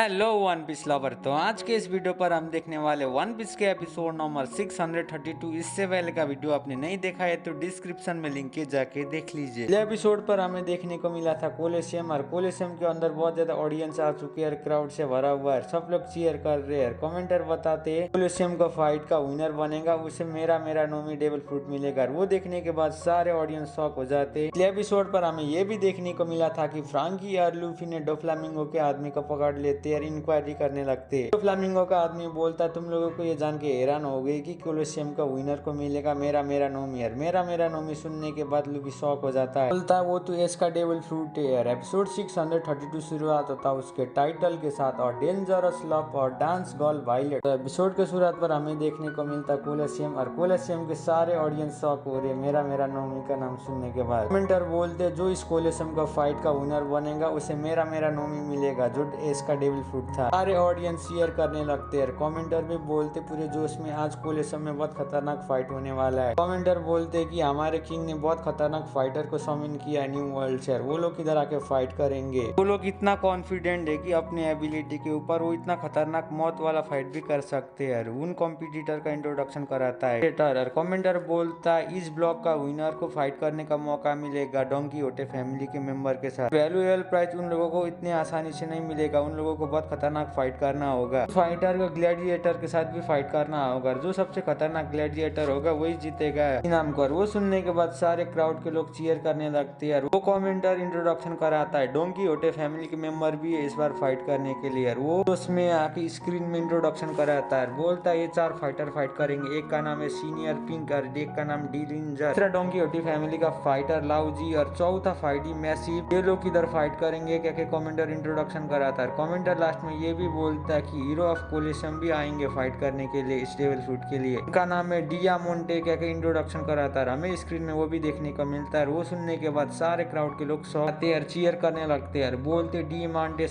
Hello one piece lover. तो आज के इस वीडियो पर हम देखने वाले वन पीस के एपिसोड नंबर 632। इससे पहले का वीडियो आपने नहीं देखा है तो डिस्क्रिप्शन में लिंक है, जाके देख लीजिए। ये एपिसोड पर हमें देखने को मिला था कोलोसियम, और कोलोसियम के अंदर बहुत ज्यादा ऑडियंस आ चुकी है, क्राउड से भरा हुआ है, सब लोग चीयर कर रहे हैं। कमेंटर बताते हैं कोलोसियम का फाइट का विनर बनेगा, उसे मेरा मेरा नोमी डेविल फ्रूट मिलेगा। वो देखने के बाद सारे ऑडियंस शॉक हो जाते हैं। एपिसोड पर हमें ये भी देखने को मिला था कि फ्रांकी और लूफी ने डोफ्लामिंगो के आदमी को पकड़ लेते और इंक्वायरी करने लगते। फ्लामिंगो का आदमी बोलता तुम लोगों को ये जान के हैरान हो गई कि कोलोसियम का विनर को मिलेगा मेरा मेरा नोमी। यार मेरा मेरा नोमी सुनने के बाद लूफी शॉक हो जाता है, बोलता वो तो एस का डेविल फ्रूट है। यार एपिसोड 632 शुरुआत होता है उसके टाइटल के साथ, और डेंजरस लव और डांस गर्ल वायलेट। तो एपिसोड के शुरुआत पर हमें देखने को मिलता कोलोसियम, और कोलोसियम के सारे ऑडियंस शॉक हो रहे मेरा मेरा नोमी का नाम सुनने के बाद। कमेंटर बोलते जो इस कोलोसियम का फाइट का विनर बनेगा उसे मेरा मेरा नोमी मिलेगा, जो एस का डेविल फ्रूट था। सारे ऑडियंस शेयर करने लगते हैं। कमेंटर भी बोलते पूरे जोश में आज कोलोसियम में बहुत खतरनाक फाइट होने वाला है। कमेंटर बोलते कि हमारे किंग ने बहुत खतरनाक फाइटर को समिन किया न्यू वर्ल्ड से, वो लोग इधर आके फाइट करेंगे। वो लोग इतना कॉन्फिडेंट है कि अपने एबिलिटी के ऊपर वो इतना खतरनाक मौत वाला फाइट भी कर सकते हैं। उन कॉम्पिटिटर का इंट्रोडक्शन कराता है कमेंटर बोलता है इस ब्लॉक का विनर को फाइट करने का मौका मिलेगा डोंकी कीहोटे फैमिली के मेंबर के साथ। वैल्यूएबल प्राइज उन लोगों को इतने आसानी से नहीं मिलेगा, उन लोगों को बहुत खतरनाक फाइट करना होगा। फाइटर को ग्लैडिएटर के साथ भी फाइट करना होगा, जो सबसे खतरनाक ग्लैडिएटर होगा वही जीतेगा इनाम कर। वो सुनने के बाद सारे क्राउड के लोग चीयर करने लगते हैं। वो कमेंटर इंट्रोडक्शन कराता है डोंकी कीहोटे फैमिली के मेंबर भी है इस बार फाइट करने के लिए। वो उसमें आके स्क्रीन में इंट्रोडक्शन कराता है, बोलता है ये 4 फाइटर फाइट करेंगे, एक का नाम है सीनियर पिंक और एक का नाम डी रेंजर, दूसरा डोंकी कीहोटे फैमिली का फाइटर लाउजी और चौथा फाइटी मैसिव। ये लोग इधर फाइट करेंगे क्या कमेंटर इंट्रोडक्शन कराता है। कमेंटर लास्ट में ये भी बोलता है कि हीरो ऑफ कोलोसियम भी आएंगे फाइट करने के लिए इस डेविल फ्रूट के लिए, उनका नाम है डियामोंटे क्या इंट्रोडक्शन कराता है। हमें स्क्रीन में वो भी देखने को मिलता है। वो सुनने के बाद सारे क्राउड के लोग सोते और चीयर करने लगते हैं, बोलते डी मांटे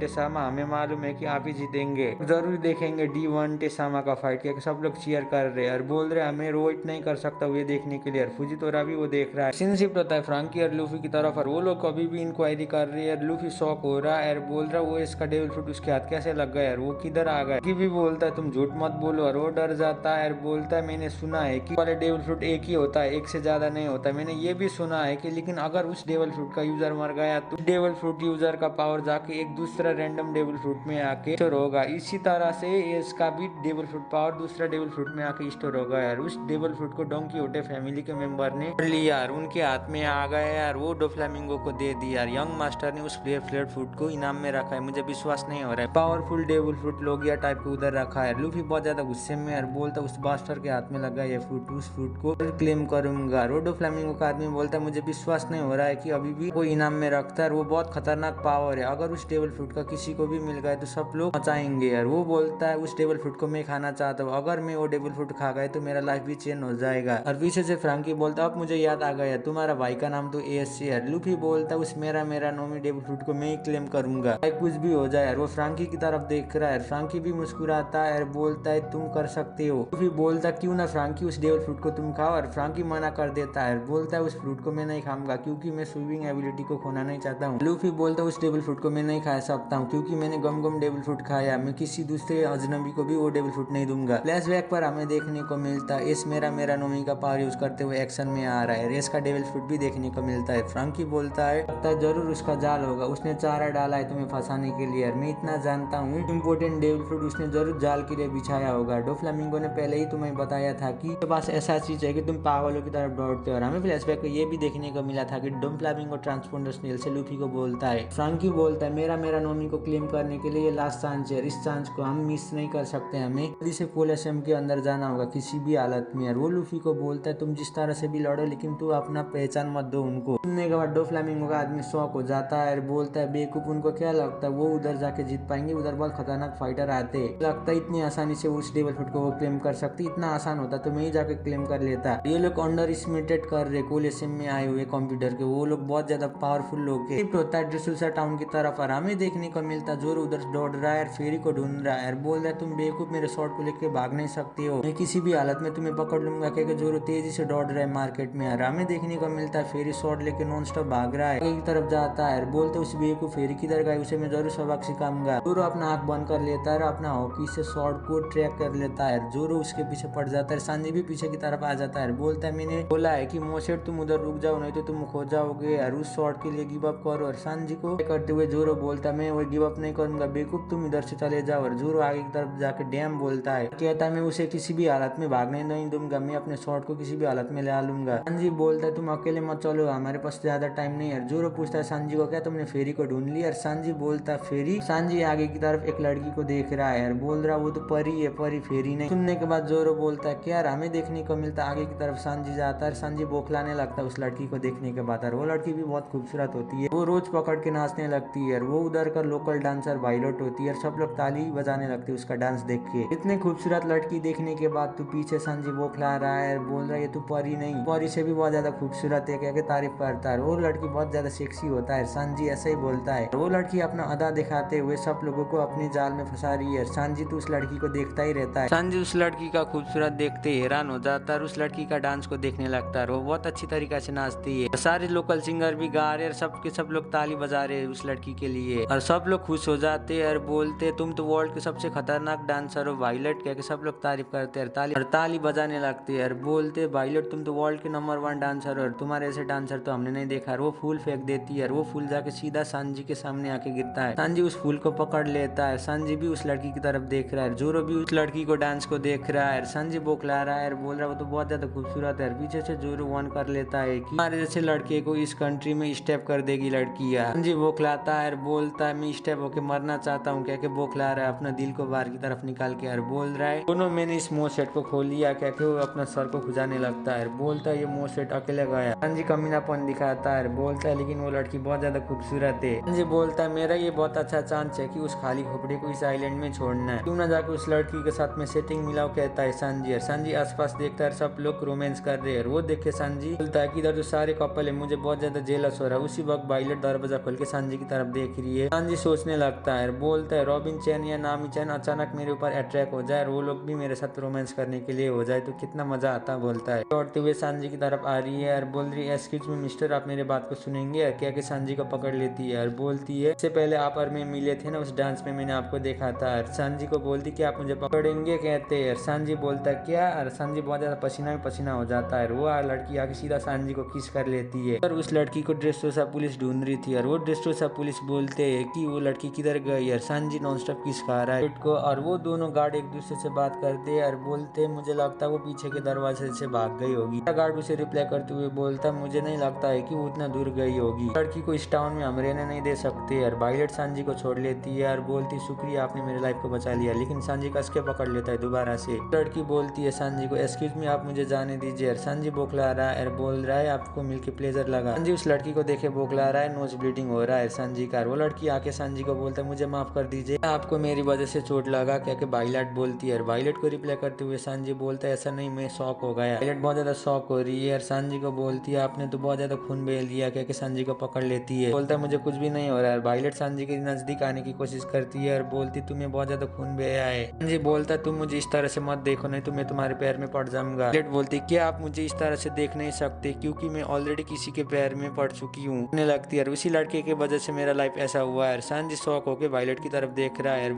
सामा हमें मालूम है कि आप ही जीतेंगे, जरूर देखेंगे डी मांटे सामा का फाइट क्या। सब लोग चीयर कर रहे हैं और बोल रहे हमें रोइट नहीं कर सकता ये देखने के लिए। फुजितोरा भी वो देख रहा है। सीन शिफ्ट होता है फ्रांकी और लूफी की तरफ, और वो लोग अभी भी इंक्वायरी कर रहे हैं। लूफी शॉक हो रहा है और बोल रहा वो इसका डेविल फ्रूट उसके हाथ कैसे लग गया यार, वो किधर आ गया। भी बोलता है तुम झूठ मत बोलो, और वो डर जाता है और बोलता है मैंने सुना है कि वाले डेविल फ्रूट एक ही होता है, एक से ज्यादा नहीं होता। मैंने ये भी सुना है कि लेकिन अगर उस डेविल फ्रूट का यूजर मर गया तो डेविल फ्रूट यूजर का पावर जाके एक दूसरा रैंडम डेविल फ्रूट में आके स्टोर होगा। इसी तरह से इसका भी डेविल फ्रूट पावर दूसरा डेविल फ्रूट में आके स्टोर होगा यार। उस डेविल फ्रूट को डोंकी कीहोटे फैमिली के मेंबर ने लिया यार, उनके हाथ में आ गया यार। वो डोफ्लामिंगो को दे दिया। यंग मास्टर ने उस फ्लेयर फ्रूट को इनाम में रखा है, मुझे विश्वास नहीं हो रहा है। Powerful devil fruit Logia type को उधर रखा है। लूफी बहुत ज्यादा गुस्से में और बोलता उस बास्टर के हाथ में लगा ये फ्रूट, उस फ्रूट को क्लेम करूंगा। रोडो फ्लामिंगो का आदमी बोलता है मुझे विश्वास नहीं हो रहा है कि अभी भी कोई इनाम में रखता है, वो बहुत खतरनाक पावर है। अगर उस डेविल फ्रूट का किसी को भी मिल गया तो सब लोग मचाएंगे यार। वो बोलता है उस डेविल फ्रूट को मैं खाना चाहता हूँ, अगर मैं वो डेविल फ्रूट खा गए तो मेरा लाइफ भी चेंज हो जाएगा। और पीछे से फ्रांकी बोलता अब मुझे याद आ गया तुम्हारा भाई का नाम तो एएससी है। लूफी बोलता उस मेरा मेरा नोमी डेविल फ्रूट को मैं ही क्लेम करूंगा, कुछ भी हो जाए। वो फ्रांकी की तरफ देख रहा है, फ्रांकी भी मुस्कुराता है और बोलता है तुम कर सकते हो। लूफी बोलता क्यों ना फ्रांकी उस डेविल फ्रूट को तुम खाओ, और फ्रांकी मना कर देता है, बोलता है उस फ्रूट को मैं नहीं खाऊंगा क्योंकि मैं स्विमिंग एबिलिटी को खोना नहीं चाहता हूँ। लूफी बोलता है उस डेविल फ्रूट को मैं नहीं खा सकता हूँ क्योंकि मैंने गम गम डेविल फ्रूट खाया, मैं किसी दूसरे अजनबी को भी वो डेविल फ्रूट नहीं दूंगा। फ्लैशबैक पर हमें देखने को मिलता है इस मेरा मेरा नोमी का पावर यूज करते हुए एक्शन में आ रहा है। रेस का डेविल फ्रूट भी देखने को मिलता है। फ्रांकी बोलता है लगता है जरूर उसका जाल होगा, उसने चारा डाला है तुम्हें फंसाने के लिए। मैं इतना जानता हूँ इम्पोर्टेंट डेविल फ्रूट उसने जरूर जाल के लिए बिछाया होगा। डोफ्लामिंगो ने पहले ही तुम्हें बताया था कि तुम्हारे पास ऐसा चीज है कि तुम पागलों की तरफ दौड़ते हो। और हमें फ्लैशबैक में ये भी देखने को मिला था कि डोफ्लामिंगो ट्रांसपोंडर स्नेल से लूफी को बोलता है। फ्रांकी बोलता है मेरा मेरा नोमी को क्लेम करने के लिए लास्ट चांस है, इस चांस को हम मिस नहीं कर सकते, हमें जल्दी से कोलोसियम के अंदर जाना होगा किसी भी हालत में। वो लूफी को बोलता है तुम जिस तरह से भी लड़ो लेकिन तू अपना पहचान मत दो उनको। सुनने के बाद डोफ्लामिंगो का आदमी शॉक हो जाता है और बोलता है बेवकूफ उनको क्या लगता है वो उधर जाके जीत पाएंगे, उधर बहुत खतरनाक फाइटर आते हैं, लगता है इतनी आसानी से उस डेविल फ्रूट को वो क्लेम कर सकती, इतना आसान होता तो मैं ही जाके क्लेम कर लेता। ये लोग अंडर एस्टिमेटेड कर रहे कोलोसियम में आए हुए कंप्यूटर के, वो लोग बहुत ज्यादा पावरफुल लोग है। शिफ्ट होता है ड्रेसुल्सा टाउन की तरफ और हमें देखने को मिलता जोर उधर दौड़ रहा है, फेरी को ढूंढ रहा है, बोल रहा है तुम बेवकूफ मेरे शॉर्ट को लेके भाग नहीं सकते हो, मैं किसी भी हालत में तुम्हें पकड़ लूंगा। क्योंकि जोरो तेजी से दौड़ रहा है मार्केट में। और हमें देखने को मिलता है फेरी शॉर्ट लेके नॉन स्टॉप भाग रहा है, एक तरफ जाता है, बोलते उस बेवकूफ फेरी किधर गई, उसे मैं जरूर सबक सिखाऊंगा। जोरो अपना आंख बंद कर लेता है और अपना हॉकी से शॉर्ट को ट्रैक कर लेता है। जोरो उसके पीछे पड़ जाता है। सांजी भी पीछे की तरफ आ जाता है। बोलता है मैंने बोला है कि मोसेट तुम उधर रुक जाओ नहीं तो तुम खो जाओगे और उस शॉट के लिए गिव अप करो। और सांजी को करते हुए जोरो बोलता है मैं वो गिव अप नहीं करूंगा बेवकूफ, तुम इधर से चले जाओ। और जोरो आगे की तरफ जाके डैम बोलता है, कहता है मैं उसे किसी भी हालत में भागने नहीं दूंगा, मैं अपने शॉट को किसी भी हालत में ले लूंगा। सांजी बोलता है तुम अकेले मत चलो, हमारे पास ज्यादा टाइम नहीं है। जोरो पूछता है सांजी को क्या तुमने फेरी को ढूंढ लिया? और सांजी बोलता है फेरी? सांजी आगे की तरफ एक लड़की को देख रहा है और बोल रहा वो तो परी है, परी फेरी नहीं। सुनने के बाद जोरो बोलता है क्या हमें देखने को मिलता। आगे की तरफ सांजी जाता है। सांजी बौखलाने लगता है उस लड़की को देखने के बाद। वो लड़की भी बहुत खूबसूरत होती है, वो रोज पकड़ के नाचने लगती है। वो उधर का लोकल डांसर वायलट होती है और सब लोग ताली बजाने लगते हैं उसका डांस देख के। इतने खूबसूरत लड़की देखने के बाद तू पीछे सांजी बौखला रहा है, बोल रहा है ये तू परी नहीं, परी से भी बहुत ज्यादा खूबसूरत है, क्या तारीफ करता है। वो लड़की बहुत ज्यादा सेक्सी होता है। सांजी ऐसे ही बोलता है। वो लड़की अपना अदा दिखाते हुए सब लोगों को अपने जाल में फंसा रही है। सांजी तो उस लड़की को देखता ही रहता है। सांजी उस लड़की का खूबसूरत देखते हैरान हो जाता है और उस लड़की का डांस को देखने लगता है। वो बहुत अच्छी तरीके से नाचती है। सारे लोकल सिंगर भी गा रहे हैं, सब लोग ताली बजा रहे हैं उस लड़की के लिए और सब लोग खुश हो जाते हैं और बोलते तुम तो वर्ल्ड के सबसे खतरनाक डांसर हो वायलट, कह के सब लोग तारीफ करते हैं और ताली बजाने लगते हैं और बोलते वायलट तुम तो वर्ल्ड के नंबर 1 डांसर हो और तुम्हारे ऐसे डांसर तो हमने नहीं देखा। वो फूल फेंक देती है और वो फूल जाके सीधा सांजी के सामने आके गिरता है। सांजी उस फूल को पकड़ लेता है। सांजी भी उस लड़की की तरफ देख रहा है। जोरो भी उस लड़की को डांस को देख रहा है। सांजी बौखला रहा है और बोल रहा है वो तो बहुत ज्यादा खूबसूरत है। पीछे से जोरो वन कर लेता है कि हमारे जैसे लड़के को इस कंट्री में स्टेप कर देगी लड़कियां। सांजी बौखलाता है और बोलता है मैं स्टेप होके मरना चाहता हूँ, क्या बौखला रहा है अपना दिल को बाहर की तरफ निकाल के और बोल रहा है दोनों मैंने इस मोसेट को खोल लिया, क्या वो अपना सर को खुजाने लगता है। बोलता है ये मोसेट अकेले गया। सांजी कमीनापन दिखाता है, बोलता है लेकिन वो लड़की बहुत ज्यादा खूबसूरत है। सांजी बोलता है मेरा ये बहुत अच्छा चांस है कि उस खाली खोपड़ी को इस आइलैंड में छोड़ना है, क्यों ना जाके उस लड़की के साथ में सेटिंग मिलाओ, कहता है सांजी। सांजी आसपास देखता है सब लोग रोमांस कर रहे हैं। वो देख के सांजी बोलता है कि इधर तो सारे कपल है, मुझे बहुत ज्यादा जेलस हो रहा है। उसी वक्त वायलट दरवाजा खोल के सांजी की तरफ देख रही है। सांजी सोचने लगता है, बोलता है रॉबिन चैन या नामी चैन अचानक मेरे ऊपर अट्रैक्ट हो जाए और वो लोग भी मेरे साथ रोमांस करने के लिए हो जाए तो कितना मजा आता। बोलता है दौड़ते हुए सांजी की तरफ आ रही है और बोल रही है एक्सक्यूज मी मिस्टर, आप मेरे बात को सुनेंगे? क्या के सांजी को पकड़ लेती है और बोलती है इससे पहले आप और मैं मिले थे ना उस डांस में, मैंने आपको देखा था। सांजी को बोलती कि आप मुझे पकड़ेंगे, कहते हैं। सांजी बोलता क्या? और सांजी बहुत ज्यादा पसीना में पसीना हो जाता है। वो लड़की आके सीधा सांजी को किस कर लेती है और उस लड़की को ड्रेसरोसा पुलिस ढूंढ रही थी और वो ड्रेसरोसा पुलिस बोलते है कि वो लड़की किधर गई। और सांजी नॉन स्टॉप किस खा रहा है को और वो दोनों गार्ड एक दूसरे से बात करते हैं और बोलते मुझे लगता है वो पीछे के दरवाजे से भाग गई होगी। गार्ड उसे रिप्लाई करते हुए बोलता मुझे नहीं लगता है कि वो उतना दूर गई होगी, लड़की को इस टाउन में हम रहने नहीं दे सकते। और वायलट सांजी को छोड़ लेती है और बोलती शुक्रिया आपने मेरी लाइफ को बचा लिया, लेकिन सांजी कस के पकड़ लेता है दोबारा से। लड़की बोलती है सांजी को एक्सक्यूज मी आप मुझे जाने दीजिए। और सांजी बौखला रहा है और बोल रहा है आपको मिलके प्लेजर लगा। सांजी उस लड़की को देखे बौखला रहा है, नोज ब्लीडिंग हो रहा है सांजी का। वो लड़की आके सांजी को बोलता है मुझे माफ कर दीजिए, आपको मेरी वजह से चोट लगा, क्या कि वायलट बोलती है। वायलट को रिप्लाई करते हुए सांजी बोलता है ऐसा नहीं मैं शॉक हो गया। वायलट बहुत ज्यादा शॉक हो रही है और सांजी को बोलती है आपने तो बहुत ज्यादा खून बह लिया, क्या कि सांजी को पकड़ लेती है। बोलता है मुझे कुछ भी नहीं हो रहा है। वायलट सांजी के नजदीक आने की कोशिश करती है और बोलती तुम्हें बहुत ज्यादा खून बह है। सांजी बोलता है तुम मुझे इस तरह से मत देखो नहीं तो मैं तुम्हारे पैर में पड़ जाऊंगा। वायलट बोलती क्या आप मुझे इस तरह से देख नहीं सकते क्योंकि मैं ऑलरेडी किसी के पैर में पड़ चुकी हूँ लगती है और उसी लड़के की वजह से मेरा लाइफ ऐसा हुआ है। सांजी शौक होकर वायलट की तरफ देख रहा है और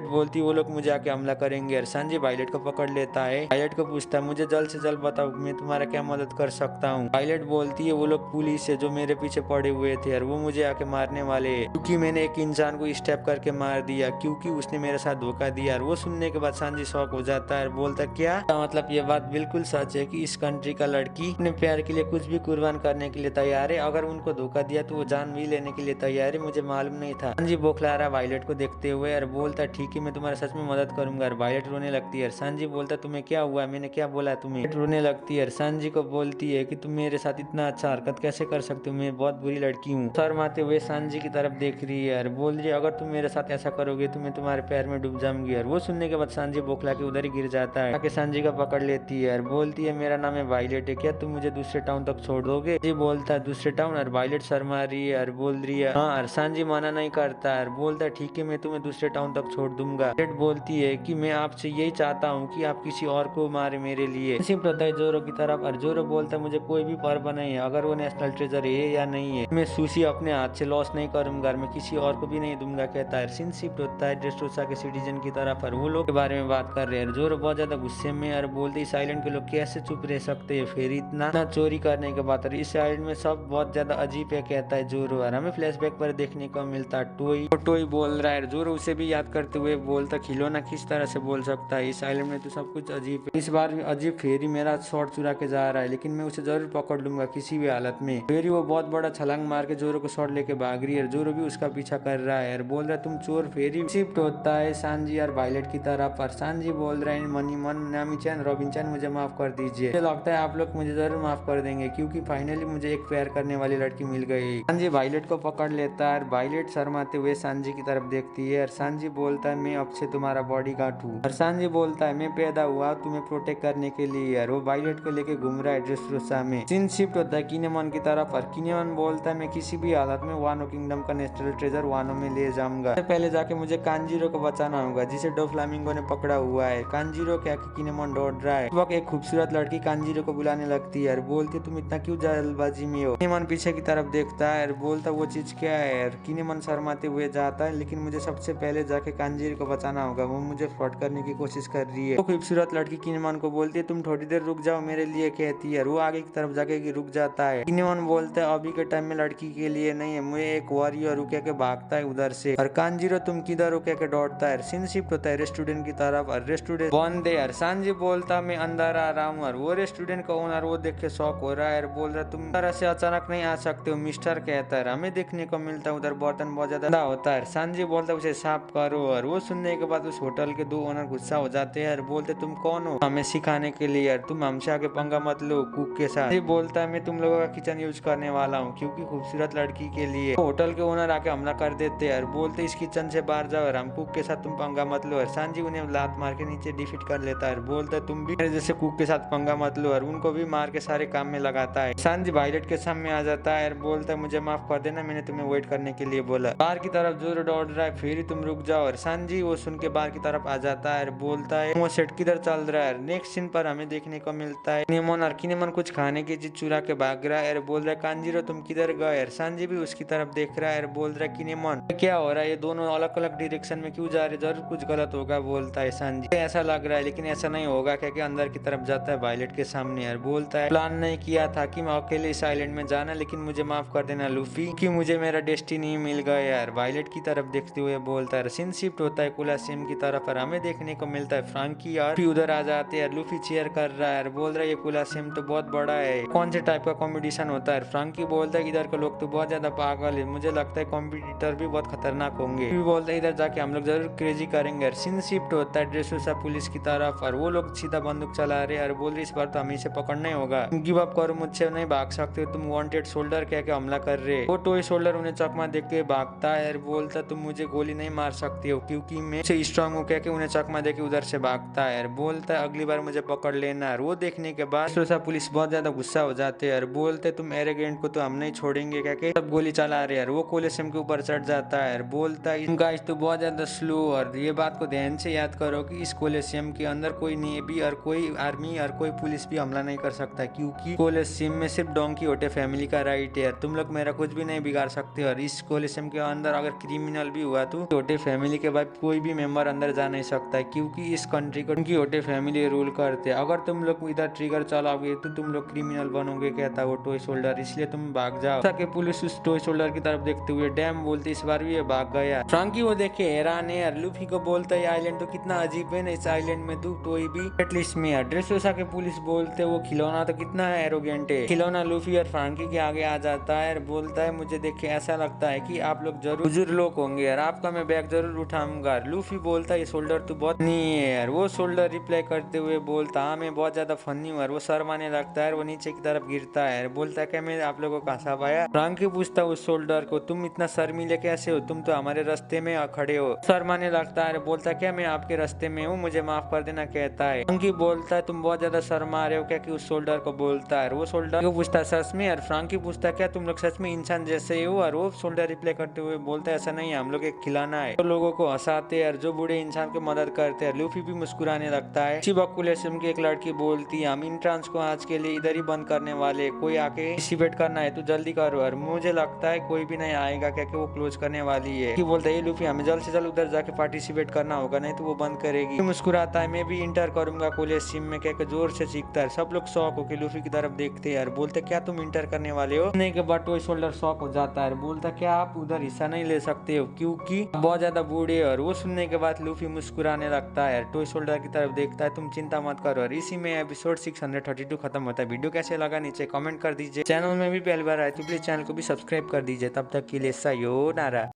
बोलती वो लोग मुझे आके हमला करेंगे। और सांजी वायलट को पकड़ लेता है। वायलट को पूछता है मुझे जल्द से जल्द बताओ मैं तुम्हारा क्या मदद कर सकता हूँ। वायलट बोलती है वो लोग पुलिस है जो मेरे पीछे पड़े हुए थे और वो मुझे आके मारने वाले है क्योंकि मैंने एक इंसान को स्टेप करके मार दिया क्योंकि उसने मेरे साथ धोखा दिया। और वो सुनने के बाद सांजी शौक हो जाता है और बोलता क्या मतलब ये बात बिल्कुल सच है कि इस कंट्री का लड़की अपने प्यार के लिए कुछ भी कुर्बान करने के लिए तैयार है, अगर उनको धोखा दिया तो वो जान भी लेने के लिए तैयार है, मुझे मालूम नहीं था। सांजी बौखला रहा वायलट को देखते हुए और बोलता ठीक है मैं तुम्हारा सच में मदद करूंगा। और वायलट रोने लगती है। सांजी बोलता तुम्हें क्या हुआ, मैंने क्या बोला तुम्हें? रोने लगती है। सांजी को बोलती है कि तुम मेरे साथ इतना अच्छा हरकत कैसे कर सकते हो, मैं बहुत बुरी लड़की हूँ। शर्माते हुए सांजी की तरफ देख रही है और बोल रही है अगर तुम मेरे साथ ऐसा करोगे तो मैं तुम्हारे पैर में डूब जाऊंगी। और वो सुनने के बाद सांजी बौखला के उधर ही गिर जाता है। आके सांजी का पकड़ लेती है और बोलती है मेरा नाम है वायलट है, क्या तुम मुझे दूसरे टाउन तक छोड़ दोगे? जी बोलता है दूसरे टाउन। और वायलट शर्मा रही है और बोल रही है हाँ। और सांजी मना नहीं करता है और बोलता है ठीक है मैं तुम्हें दूसरे टाउन तक छोड़ दूंगा। वायलट बोलती है कि मैं आपसे यही चाहता हूँ कि आप किसी और को मारे मेरे लिए। सिर्फ रहता है जोरो की तरफ और जोरो बोलता है मुझे कोई भी परवाह नहीं है अगर वो नेशनल ट्रेजर है या नहीं है, मैं सुशी अपने हाथ से लॉस नहीं करूंगा, मैं किसी और को भी नहीं दूंगा कहता है। सीन शिफ्ट होता है ड्रेसरोसा के सिटीजन की तरफ और वो लोग के बारे में बात कर रहे हैं। जोरो बहुत ज्यादा गुस्से में और बोलते इस आइलैंड के लोग कैसे चुप रह सकते हैं फिर इतना चोरी करने के बाद। इस आइलैंड में सब बहुत ज्यादा अजीब है कहता है जोरो। और हमें फ्लैशबैक पर देखने को मिलता है टोई। टोई बोल रहा है जोरो उसे भी याद करते हुए बोलता खिलौना किस तरह से बोल सकता है, इस आइलैंड में तो सब कुछ अजीब है। इस बार अजीब फेरी मेरा शॉर्ट चुरा के जा रहा है लेकिन मैं उसे जरूर पकड़ लूंगा किसी भी हालत में। फेरी वो बहुत बड़ा छलांग मार के जोरो को शॉर्ट लेके भाग रही है। जोरो भी उसका पीछा कर रहा है और बोल रहा है तुम चोर। फेरी शिफ्ट होता है सांजी और वायलेट की तरफ पर सांजी बोल रहे हैं मनी मन नामी-चैन रॉबिन-चैन मुझे माफ कर दीजिए। मुझे लगता है आप लोग मुझे जरूर माफ कर देंगे क्योंकि फाइनली मुझे एक प्यार करने वाली लड़की मिल गई। सांजी वायलेट को पकड़ लेता है। वायलेट शर्माते हुए सांजी की तरफ देखती है और सांजी बोलता है मैं अब से तुम्हारा बॉडीगार्ड हूँ। और सांजी बोलता है मैं पैदा हुआ तुम्हें प्रोटेक्ट करने के लिए। और वो वायलेट को लेके घूम रहा है ड्रेसरोसा में। सीन शिफ्ट होता है किनेमन की तरफ और किनेमन बोलता है मैं किसी भी हालत में वानो किंगडम का नेशनल ट्रेजर वानो में ले जाऊंगा। पहले जाके मुझे कांजीरो को बचाना होगा जिसे डोफ्लामिंगो ने पकड़ा हुआ है। कांजीरो क्या किनेमन दौड़ रहा है। वक्त एक खूबसूरत लड़की कांजीरो को बुलाने लगती है और बोलती तुम इतना क्यों जल्दबाजी में हो। किनेमन पीछे की तरफ देखता है और बोलता वो चीज क्या है। किनेमन शर्माते हुए जाता है लेकिन मुझे सबसे पहले जाके कांजीरो को बचाना होगा, वो मुझे फ्रॉड करने की कोशिश कर रही है। वो खूबसूरत लड़की किनेमन को बोलती है तुम थोड़ी देर रुक जाओ मेरे लिए कहती है। वो आगे की तरफ जाके रुक जाता है। किनेमन बोलता है अभी के टाइम में लड़की के लिए नहीं है, मुझे एक वॉरियर रुके के भागता है उधर से। और कांजीरो तुम किधर रुके के दौड़ता है। सीन शिफ्ट होता है रेस्टोरेंट की तरफ और रेस्टोरेंट बंद है। सांजी बोलता मैं अंदर आ रहा हूँ और वो रेस्टोरेंट का ओनर वो देख के शॉक हो रहा है और बोल रहा है तुम तरह से अचानक नहीं आ सकते हो मिस्टर कहता है। हमें देखने को मिलता है उधर बर्तन बहुत ज्यादा होता है। सांजी बोलता है उसे साफ करो और वो सुनने के बाद उस होटल के दो ओनर गुस्सा हो जाते हैं और बोलते तुम कौन हो हमें सिखाने के लिए यार, तुम हमसे आगे पंगा मत लो कुक के साथ। ये बोलता है मैं तुम लोगों का किचन यूज करने वाला हूँ क्योंकि खूबसूरत लड़की के लिए। होटल के ओनर आके हमला कर देते हैं और बोलते इस किचन से बाहर जाओ और हम कुक के साथ तुम पंगा मत लो। और सांजी उन्हें लात मार के नीचे डिफीट कर लेता है। बोलता है तुम भी मेरे जैसे कुक के साथ पंगा मत लो और उनको भी मार के सारे काम में लगाता है। सांजी वायलेट के सामने आ जाता है और बोलता है मुझे माफ कर देना मैंने तुम्हें वेट करने के लिए बोला। बाहर की तरफ जोर दौड़ रहा है फिर तुम रुक जाओ। और सांजी वो सुन के बाहर की तरफ आ जाता है और बोलता है वो सेट किधर चल रहा है। नेक्स्ट सीन पर हमें देखने को मिलता है किनेमन और किनेमन कुछ खाने की चीज चुरा के भाग रहा है और बोल रहा है कांजीरो तुम किधर गए। और सांजी भी उसकी तरफ देख रहा है और बोल रहा है किनेमन क्या हो रहा है, ये दोनों अलग अलग डायरेक्शन में क्यों जा रहे, जरूर कुछ गलत होगा बोलता है सांजी। ऐसा लग रहा है लेकिन ऐसा नहीं होगा क्या। अंदर की तरफ जाता है वायलेट के सामने और बोलता है प्लान नहीं किया था कि मैं अकेले इस आइलैंड में जाना लेकिन मुझे माफ कर देना लूफी कि मुझे मेरा डेस्टिनी मिल गया यार। वायलेट की तरफ देखते हुए बोलता है। सीन शिफ्ट होता है कोलासियम की तरफ और हमें देखने को मिलता है फ्रांकी और उधर आ जाते हैं। लूफी चेयर कर रहा है और बोल रहा है ये कोलासियम तो बहुत बड़ा है, कौन से टाइप का कॉम्पिटिशन होता है। फ्रांकी बोलता है इधर के लोग तो बहुत ज्यादा पागल है, मुझे लगता है कॉम्पिटिटर भी बहुत खतरनाक होंगे। बोलता है इधर जाके हम लोग जरूर क्रेजी करेंगे। सीन शिफ्ट होता है ड्रेसरोसा पुलिस की तरफ और वो लोग सीधा बंदूक चला रहे और बोल रहे इस बार तो हमें इसे पकड़ना ही होगा, गिव अप करो मुझसे नहीं भाग सकते, तुम वांटेड शोल्डर कह के हमला कर रहे। वो टॉय शोल्डर उन्हें चकमा देके भागता है और बोलता तुम मुझे गोली नहीं मार सकते हो क्योंकि मैं स्ट्रांग हूँ कह के उन्हें चकमा देके उधर से भागता है और बोलता है अगली बार मुझे पकड़ लेना। और वो देखने के बाद ड्रेसरोसा पुलिस बहुत ज्यादा गुस्सा हो जाते हैं और बोलते तुम एरोगेंट को तो हम नहीं छोड़ेंगे कह के सब गोली चला रहे हैं। वो कोलेसियम के ऊपर चढ़ जाता है और बोलता है गाइस तो बहुत ज्यादा स्लो। और ये बात को ध्यान से याद करो कि इस कोलेसियम के अंदर कोई नेवी और कोई आर्मी और कोई पुलिस भी हमला नहीं कर सकता क्योंकि कोलेसियम में सिर्फ डोंकी होटे फैमिली का राइट है। तुम लोग मेरा कुछ भी नहीं बिगाड़ सकते। और इस कोलेसियम के अंदर अगर क्रिमिनल भी हुआ तो होटे फैमिली के बाद कोई भी मेंबर अंदर जा नहीं सकता क्योंकि इस कंट्री को उनकी होटे फैमिली रूल करते। अगर तुम लोग इधर ट्रिगर चलाओगे तो तुम लोग क्रिमिनल बनोगे कहता वो टॉय शोल्डर, इसलिए तुम भाग जाओ। ताकि पुलिस उस टॉय शोल्डर की तरफ देखते हुए डैम बोलते इस बार भी ये भाग गया। फ्रांकी वो देखे हैरान है और लूफी को बोलता है आइलैंड तो कितना अजीब है ना, इस आइलैंड में तो टॉय भी एटलीस्ट में है। ड्रेसरोसा के पुलिस बोलते वो खिलौना तो कितना एरोगेंट है। खिलौना लूफी और फ्रांकी के आगे आ जाता है और बोलता है मुझे देख के ऐसा लगता है कि आप लोग जरूर बुजुर्ग लोग होंगे और आपका मैं बैग जरूर उठाऊंगा। लूफी बोलता है ये शोल्डर तो बहुत नहीं है यार। वो शोल्डर रिप्लाई करते हुए बोलता हाँ मैं बहुत ज्यादा फनी हूँ। वो शर्माने लगता है, वो नीचे की तरफ गिरता है, बोलता है क्या मैं आप लोगों को हंसा पाया। फ्रांकी पूछता है उस शोल्डर को तुम इतना शर्मीले कैसे हो, तुम तो हमारे रास्ते में खड़े हो। शर्माने लगता है, बोलता है क्या मैं आपके रास्ते में हूँ, मुझे माफ कर देना कहता है। फ्रांकी बोलता है तुम बहुत ज्यादा शर्मा रहे हो क्या कि उस शोल्डर को बोलता है। वो शोल्डर को पूछता है सच में। और फ्रांकी पूछता है क्या तुम लोग सच में इंसान जैसे ही हो। और वो शोल्डर रिप्लाई करते हुए बोलता है ऐसा नहीं है, हम लोग एक खिलाना है, तो लोगों को हंसाते हैं और जो बूढ़े इंसान को मदद करते हैं। लूफी भी मुस्कुराने लगता है। बकुलेशम की एक लड़की बोलती है हम इंट्रांस को आज के लिए इधर ही बंद करने वाले, कोई आके पार्टिसिपेट करना है तो जल्दी करो। और मुझे लगता है कोई भी नहीं आएगा क्या कि वो क्लोज अप्रोच करने वाली है। बोलता है लूफी हमें जल्द से जल्द उधर जाके पार्टिसिपेट करना होगा, नहीं तो वो बंद करेगी। मुस्कुराता है, मैं भी इंटर करूंगा कॉलेज टीम में, कहकर जोर से चीखता है। सब लोग शौक होकर लूफी की तरफ देखते हैं और बोलते क्या तुम इंटर करने वाले हो? सुनने के बाद टॉय शोल्डर शौक हो जाता है, बोलता क्या आप उधर हिस्सा नहीं ले सकते हो क्योंकि बहुत ज्यादा बूढ़े। और वो सुनने के बाद लूफी मुस्कुराने लगता है, टॉय शोल्डर की तरफ देखता है, तुम चिंता मत करो। और इसी में एपिसोड 632 खत्म होता है। वीडियो कैसे लगा नीचे कमेंट कर दीजिए। चैनल में भी पहली बार आए तो प्लीज चैनल को भी सब्सक्राइब कर दीजिए। तब तक के लिए सायोनारा।